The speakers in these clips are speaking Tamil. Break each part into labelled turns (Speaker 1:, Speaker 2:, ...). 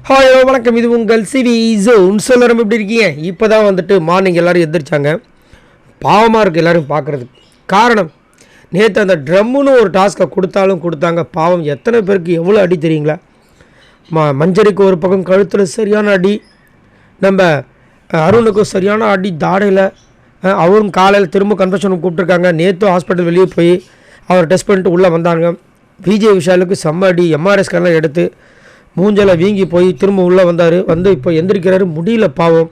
Speaker 1: ஹாய் ஹலோ வணக்கம். இது உங்கள் சிவி ஜோன். சொல்லணும் எப்படி இருக்கீங்க? இப்போ தான் வந்துட்டு மார்னிங் எல்லோரும் எந்திரிச்சாங்க. பாவமாக இருக்குது எல்லோரும் பார்க்குறதுக்கு. காரணம், நேற்று அந்த ட்ரம்முன்னு ஒரு டாஸ்க்கை கொடுத்தாங்க. பாவம் எத்தனை பேருக்கு எவ்வளோ அடி தெரியுங்களா? மஞ்சரிக்கு ஒரு பக்கம் கழுத்தில் சரியான அடி, நம்ம அருணுக்கு சரியான அடி தாடையில். அவரும் காலையில் திரும்ப கன்ஃபெஷனுக்கு கூப்பிட்ருக்காங்க. நேற்று ஹாஸ்பிட்டல் வெளியே போய் அவர் டெஸ்ட் பண்ணிட்டு உள்ளே வந்தாங்க. விஜய் விஷாலுக்கு செம்ம அடி, எம்ஆர்எஸ்கெல்லாம் எடுத்து மூஞ்சலை வீங்கி போய் திரும்ப உள்ளே வந்தார். வந்து இப்போ எந்திரிக்கிறாரு, முடியல பாவம்.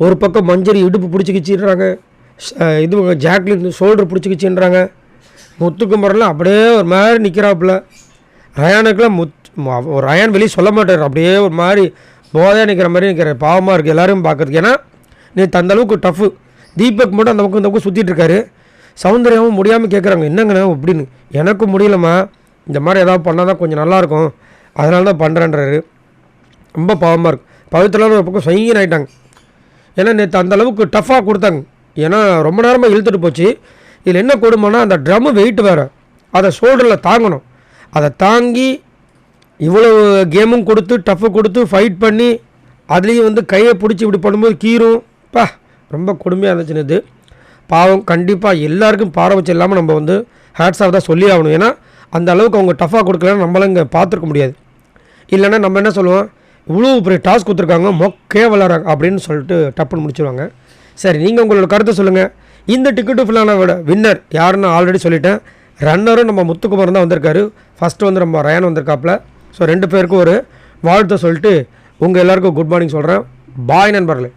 Speaker 1: ஒரு பக்கம் மஞ்சரி இடுப்பு பிடிச்சிக்கிச்சின்றாங்க, இது ஜாக்லின் ஷோல்டர் பிடிச்சிக்கிச்சின்றாங்க. முத்துக்குமரெலாம் அப்படியே ஒரு மாதிரி நிற்கிறாப்புல. ரயானுக்கெலாம் ரயான் வெளியே சொல்ல மாட்டார், அப்படியே ஒரு மாதிரி போதையாக நிற்கிற மாதிரி நிற்கிறார். பாவமாக இருக்குது எல்லோரும் பார்க்குறதுக்கு. ஏன்னா நேற்று அந்தளவுக்கு டஃப்பு. தீபக் மட்டும் அந்த பக்கம் சுற்றிட்டு இருக்காரு. சௌந்தர்யாவும் முடியாமல் கேட்குறாங்க, என்னங்கண்ணா அப்படின்னு. எனக்கும் முடியலம்மா, இந்த மாதிரி ஏதாவது பண்ணால் தான் கொஞ்சம் நல்லாயிருக்கும், அதனால தான் பண்ணுறேன்றாரு. ரொம்ப பாவமாக இருக்குது. பவித்ராலும் ஒரு பக்கம் சைங்கன் ஆகிட்டாங்க. ஏன்னா நேற்று அந்தளவுக்கு டஃப்பாக கொடுத்தாங்க. ஏன்னா ரொம்ப நேரமாக இழுத்துட்டு போச்சு. இதில் என்ன கொடுமைன்னா, அந்த ட்ரம்மு வெயிட் வேறு, அதை ஷோல்டரில் தாங்கணும். அதை தாங்கி இவ்வளோ கேமும் கொடுத்து டஃப்பு கொடுத்து ஃபைட் பண்ணி அதுலேயும் கையை பிடிச்சி இப்படி பண்ணும்போது கீரும் ரொம்ப கொடுமையாக இருந்துச்சுன்னு. இது பாவம். கண்டிப்பாக எல்லாருக்கும் பாரபட்சம் இல்லாமல் நம்ம ஹேட்ஸ் ஆஃப் தான் சொல்லி ஆகணும். ஏன்னா அந்த அளவுக்கு அவங்க டஃப்பாக கொடுக்கலன்னா நம்மளாம் இங்கே பார்த்துருக்க முடியாது. இல்லைன்னா நம்ம என்ன சொல்லுவோம், இவ்வளோ பெரிய டாஸ்க் கொடுத்துருக்காங்க, மொக்கே விளாட்றாங்க அப்படின்னு சொல்லிட்டு டப்புன்னு முடிச்சுருவாங்க. சரி, நீங்கள் உங்களோட கருத்தை சொல்லுங்கள். இந்த டிக்கெட்டு ஃபுல்லான வின்னர் யாருன்னு ஆல்ரெடி சொல்லிட்டேன். ரன்னரும் நம்ம முத்துக்குமார் தான் வந்திருக்காரு. ஃபஸ்ட்டு நம்ம ரயான் வந்திருக்காப்புல. ஸோ 2 பேருக்கும் ஒரு வாழ்த்தை சொல்லிட்டு உங்கள் எல்லாருக்கும் குட் மார்னிங் சொல்கிறேன். பாய் நண்பர்களே.